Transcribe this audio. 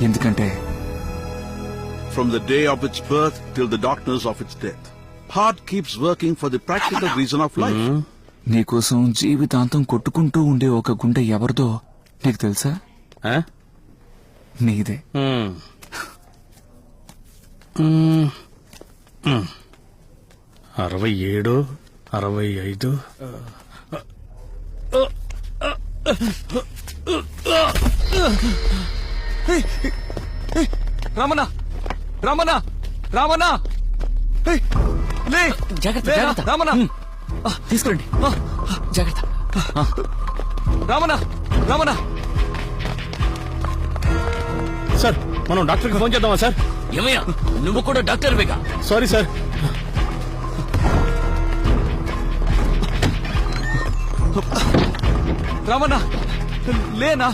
ఎందుకంటే From the day of its birth till the darkness of its death, heart keeps working for the practical reason of life. నీకోసం జీవితాంతం కొట్టుకుంటూ ఉండే ఒక గుండె ఎవరిదో నీకు తెలుసా? నీదే. 67, 65. రమణ రమణ రమణ లే జాగ్రత్త జాగ్రత్త. రమణ తీసుకురండి జాగ్రత్త. రమణ రమణ సార్ మనం డాక్టర్కి ఫోన్ చేద్దామా సార్? ఏమయ్యా నువ్వు కూడా డాక్టర్వేగా? Sorry sir. రమణ లేనా?